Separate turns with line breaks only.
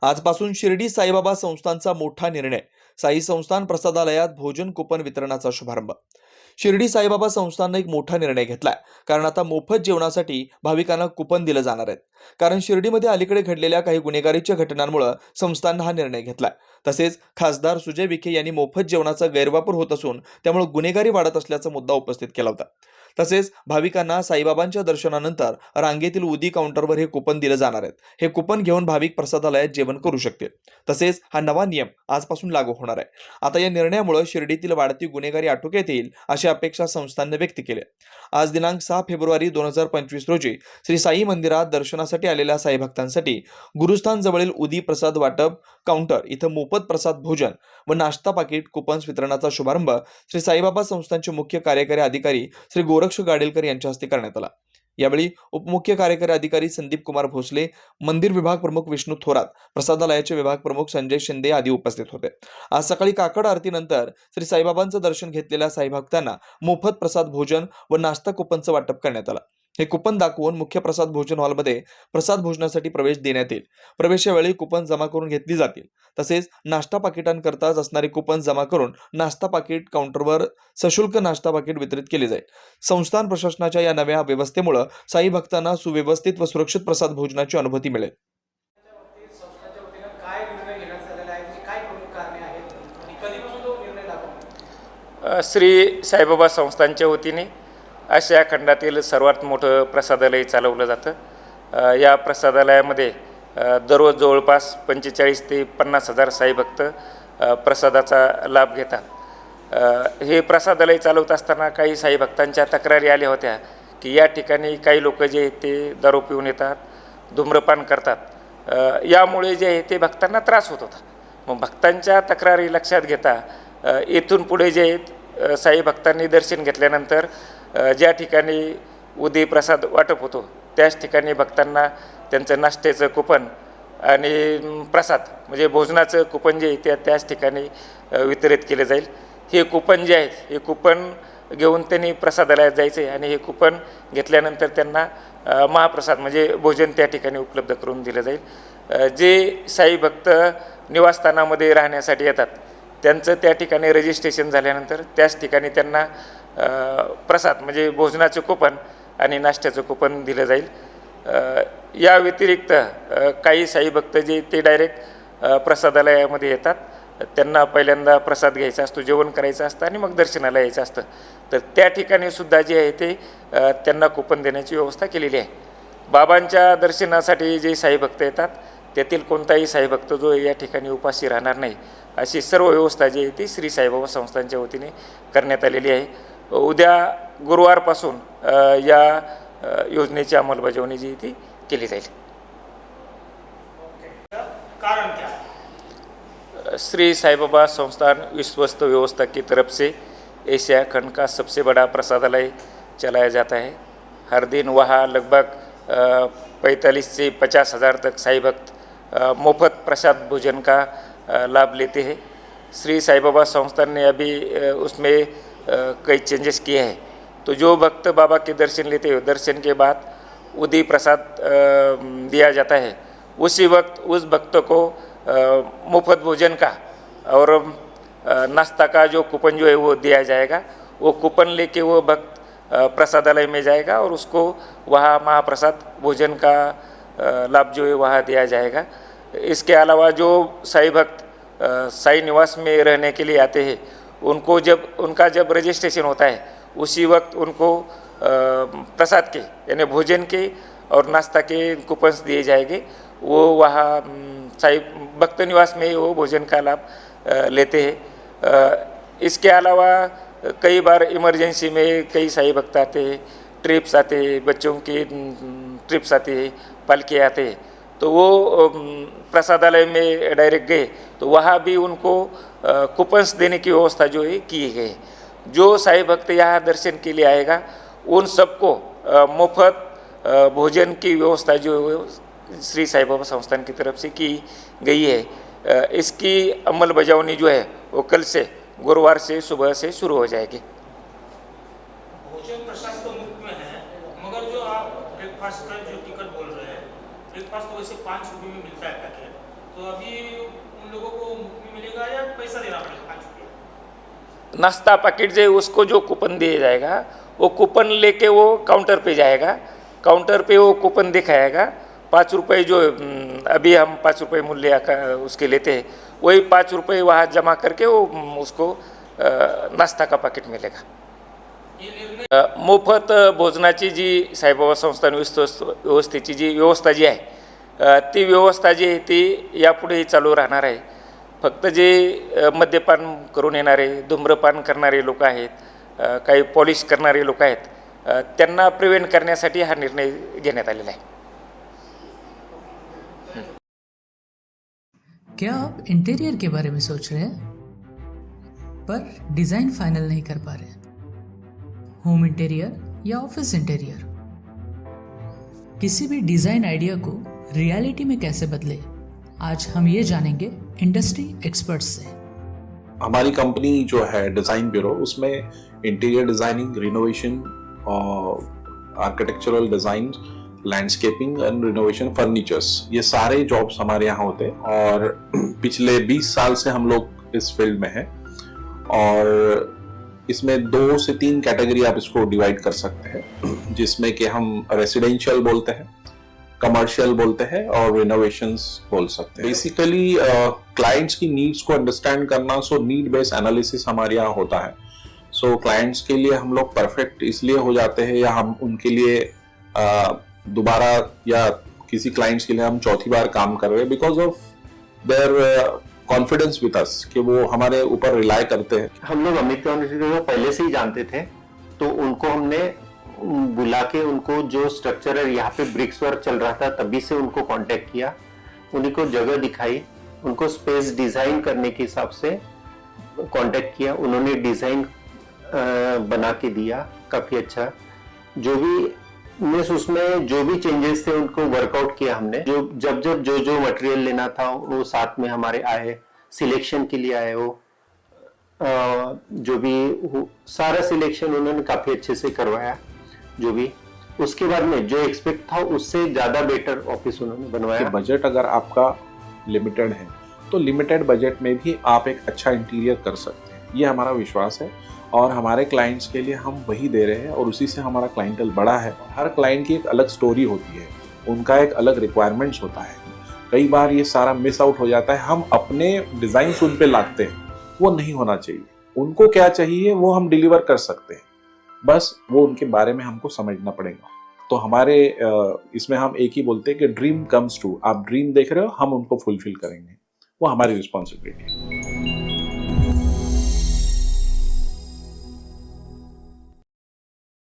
आजपासून शिर्डी साईबाबा संस्थानचा मोठा निर्णय. साई संस्थान प्रसादालयात भोजन कुपन वितरणाचा शुभारंभ. शिर्डी साईबाबा संस्थाननं एक मोठा निर्णय घेतलाय. कारण आता मोफत जेवणासाठी भाविकांना कुपन दिलं जाणार आहेत. कारण शिर्डीमध्ये अलीकडे घडलेल्या काही गुन्हेगारीच्या घटनांमुळे संस्थाननं हा निर्णय घेतलाय. तसेच खासदार सुजय विखे यांनी मोफत जेवणाचा गैरवापर होत असून त्यामुळे गुन्हेगारी वाढत असल्याचा मुद्दा उपस्थित केला होता. तसेच भाविकांना साईबाबांच्या दर्शनानंतर रांगेतील उदी काउंटरवर हे कुपन दिलं जाणार आहेत. हे कुपन घेऊन भाविक प्रसादालयात जेवण करू शकतील. तसेच हा नवा नियम आजपासून लागू होणार आहे. आता या निर्णयामुळे शिर्डीतील वाढती गुन्हेगारी आटोक्यात येईल अशी अपेक्षा संस्थानने व्यक्त केली. आज दिनांक 6 फेब्रुवारी 2025 रोजी श्री साई मंदिरात दर्शनासाठी आलेल्या साई भक्तांसाठी गुरुस्थान जवळील उदी प्रसाद वाटप काउंटर इथं मोफत प्रसाद भोजन व नाश्ता पाकिट कुपन्स वितरणाचा शुभारंभ श्री साईबाबा संस्थानचे मुख्य कार्यकारी अधिकारी श्री गोरक्ष गाडेलकर यांच्या हस्ते करण्यात आला. यावेळी उपमुख्य कार्यकारी अधिकारी संदीप कुमार भोसले, मंदिर विभाग प्रमुख विष्णू थोरात, प्रसादालयाचे विभाग प्रमुख संजय शिंदे आदी उपस्थित होते. आज सकाळी काकड आरतीनंतर श्री साईबाबांचं दर्शन घेतलेल्या साई भक्तांना मोफत प्रसाद भोजन व नाश्ता कुपनचं वाटप करण्यात आलं. हे कुपन दाखवून मुख्य प्रसाद भोजन हॉलमध्ये प्रसाद भोजनासाठी प्रवेश देण्यात येईल. प्रवेशावेळी कुपन जमा करून घेतली जातील. तसेच नाश्ता पाकिटांकरताच असणारे कुपन जमा करून नाश्ता पाकिट काउंटरवर सशुल्क नाश्ता पाकिट वितरित केले जाईल. संस्थान प्रशासनाच्या या नव्या व्यवस्थेमुळे साई भक्तांना सुव्यवस्थित व सुरक्षित प्रसाद भोजनाची अनुभूती मिळेल.
श्री साईबाबा संस्थानच्या वतीने आशिया खंडातील सर्वात मोठं प्रसादालय चालवलं जातं. या प्रसादालयामध्ये दररोज जवळपास 45 ते 50 हजार साई भक्त प्रसादाचा लाभ घेतात. हे प्रसादालय चालवत असताना काही साई भक्तांच्या तक्रारी आल्या होत्या की या ठिकाणी काही लोक जे आहेत ते दारू पिऊन येतात, धूम्रपान करतात. यामुळे जे आहे ते भक्तांना त्रास होत होता. मग भक्तांच्या तक्रारी लक्षात घेता येथून पुढे जे आहेत साई भक्तांनी दर्शन घेतल्यानंतर ज्या ठिकाणी उदी प्रसाद वाटप होतो त्याच ठिकाणी भक्तांना त्यांचं नाश्त्याचं कुपन आणि प्रसाद म्हणजे भोजनाचं कुपन जे आहे ते त्याच ठिकाणी वितरित केले जाईल. हे कुपन जे आहेत हे कुपन घेऊन त्यांनी प्रसादालयात जायचे आणि हे कुपन घेतल्यानंतर त्यांना महाप्रसाद म्हणजे भोजन त्या ठिकाणी उपलब्ध करून दिलं जाईल. जे साई भक्त निवासस्थानामध्ये राहण्यासाठी येतात त्यांचं त्या ठिकाणी रजिस्ट्रेशन झाल्यानंतर त्याच ठिकाणी त्यांना प्रसाद म्हणजे भोजनाचं कुपन आणि नाश्त्याचं कुपन दिलं जाईल. या व्यतिरिक्त काही साई भक्त जे ते डायरेक्ट प्रसादालयामध्ये येतात, त्यांना पहिल्यांदा प्रसाद घ्यायचा असतो, जेवण करायचं असतं आणि मग दर्शनाला यायचं असतं. तर त्या ठिकाणी सुद्धा जे आहे ते त्यांना कुपन देण्याची व्यवस्था केलेली आहे. बाबांच्या दर्शनासाठी जे साई भक्त येतात त्यातील कोणताही साई भक्त जो या ठिकाणी उपाशी राहणार नाही अशी सर्व व्यवस्था जी आहे ती श्री साईबाबा संस्थानच्या वतीने करण्यात आलेली आहे. उद्या गुरुवारपासून या योजनेची अंमलबजावणी जी ती केली जाईल.
कारण क्या?
श्री साईबाबा संस्थान विश्वस्त व्यवस्था की तरफ से एशिया खंड का सबसे बड़ा प्रसादालय चलाया जाता है. हर दिन वहाँ लगभग 45 से 50 हज़ार तक साई भक्त मुफ्त प्रसाद भोजन का लाभ लेते हैं. श्री साईबाबा संस्थान ने अभी उसमें कई चेंजेस किए हैं. तो जो भक्त बाबा के दर्शन लेते हैं दर्शन के बाद उदी प्रसाद दिया जाता है. उसी वक्त उस भक्त को मुफ्त भोजन का और नाश्ता का जो कूपन जो है वो दिया जाएगा. वो कूपन लेके वो भक्त प्रसादालय में जाएगा और उसको वहाँ महाप्रसाद भोजन का लाभ जो है वहाँ दिया जाएगा. इसके अलावा जो साई भक्त साई निवास में रहने के लिए आते हैं उनको जब रजिस्ट्रेशन होता है उसी वक्त उनको प्रसाद के यानी भोजन के और नाश्ता के कूपन्स दिए जाएंगे. वो वहाँ साई भक्त निवास में वो भोजन का लाभ लेते हैं. इसके अलावा कई बार इमरजेंसी में कई साई भक्त आते हैं, ट्रिप्स आते हैं, बच्चों की ट्रिप्स आती है, पालकी आते हैं, तो वो प्रसादालय में डायरेक्ट गए तो वहाँ भी उनको कूपन्स देने की व्यवस्था जो है की गई. जो साई भक्त यहाँ दर्शन के लिए आएगा उन सबको मुफ्त भोजन की व्यवस्था जो श्री साईबाबा संस्थान की तरफ से की गई है. इसकी अमलबजावनी जो है वो कल से गुरुवार से सुबह से शुरू हो जाएगी.
भोजन प्रसाद तो मुफ्त में है, मगर जो आप ब्रेकफास्ट का जो टिकट बोल रहे हैं, ब्रेकफास्ट तो वैसे 5 रुपये में मिलता है पैकेट, तो तो अभी उन लोगों को मुफ्त में मिलेगा या पैसा देना पड़ेगा 5 रुपये?
नाश्ता पैकेट जो है उसको जो कूपन दिया जाएगा वो कूपन लेके वो काउंटर पे जाएगा, काउंटर पे वो कूपन दिखाएगा। 5 रुपये जो अभी हम 5 रुपये मूल्य का उसके लेते हैं, वही 5 रुपये वहाँ जमा करके वो उसको नाश्ता का पैकेट मिलेगा।
ये निर्णय
मोफत भोजनाची जी साईबाबा संस्थान व्यवस्थेची जी व्यवस्था जी आहे ती व्यवस्था जी आहे ती यापुढेही चालू राहणार आहे। फक्त जे मद्यपान करून येणारे, धूम्रपान करणारे लोक आहेत, काही पॉलिश करणारे लोक आहेत, त्यांना प्रिव्हेंट करण्यासाठी हा निर्णय घेण्यात आलेला आहे।
क्या आप इंटीरियर के बारे में सोच रहे हैं पर डिज़ाइन फाइनल नहीं कर पा रहे? होम इंटीरियर या ऑफिस इंटीरियर, किसी भी डिज़ाइन आइडिया को रियलिटी में कैसे बदले, आज हम ये जानेंगे इंडस्ट्री एक्सपर्ट्स से।
हमारी कंपनी जो है डिज़ाइन ब्यूरो, उसमें interior designing, renovation, architectural design, landscaping end renovation, furnitures, ये सारे जॉब्स हमारे यहाँ होते हैं। और पिछले 20 साल से हम लोग इस फील्ड में हैं। और इसमें 2 से 3 कैटेगरी आप इसको डिवाइड कर सकते हैं, जिसमें कि हम रेसिडेंशियल बोलते हैं, कमर्शियल बोलते हैं और रिनोवेशंस बोल सकते हैं। बेसिकली क्लाइंट्स की नीड्स को अंडरस्टैंड करना, सो नीड बेस्ड एनालिसिस हमारे यहाँ होता है। सो क्लाइंट्स के लिए हम लोग परफेक्ट इसलिए हो जाते हैं, या हम उनके लिए दोबारा, या किसी क्लाइंट्स के लिए हम चौथी बार काम कर रहे हैं because of their confidence with us, कि वो हमारे ऊपर रिलाय करते हैं।
हम लोग अमित यूनिवर्सिटी को पहले से ही जानते थे, तो उनको हमने बुला के उनको जो स्ट्रक्चरल यहाँ पे ब्रिक्स वर्क चल रहा था तभी से उनको कांटेक्ट किया, उन्हीं को जगह दिखाई, उनको स्पेस डिजाइन करने के हिसाब से कांटेक्ट किया। उन्होंने डिजाइन बना के दिया काफी अच्छा। जो भी मीन्स उसमें जो भी चेंजेस थे उनको वर्कआउट किया हमने। जब जो मटेरियल लेना था वो साथ में हमारे आए, सिलेक्शन के लिए आए। वो जो भी सारा सिलेक्शन उन्होंने काफी अच्छे से करवाया। जो भी उसके बाद में जो एक्सपेक्ट था उससे ज्यादा बेटर ऑफिस उन्होंने बनवाया।
बजट अगर आपका लिमिटेड है तो लिमिटेड बजट में भी आप एक अच्छा इंटीरियर कर सकते हैं, ये हमारा विश्वास है। और हमारे क्लाइंट्स के लिए हम वही दे रहे हैं और उसी से हमारा क्लाइंटल बड़ा है। हर क्लाइंट की एक अलग स्टोरी होती है, उनका एक अलग रिक्वायरमेंट्स होता है। कई बार ये सारा मिस आउट हो जाता है, हम अपने डिज़ाइन उन पे लाते हैं, वो नहीं होना चाहिए। उनको क्या चाहिए वो हम डिलीवर कर सकते हैं, बस वो उनके बारे में हमको समझना पड़ेगा। तो हमारे इसमें हम एक ही बोलते हैं कि ड्रीम कम्स ट्रू। आप ड्रीम देख रहे हो, हम उनको फुलफिल करेंगे, वो हमारी रिस्पॉन्सिबिलिटी है।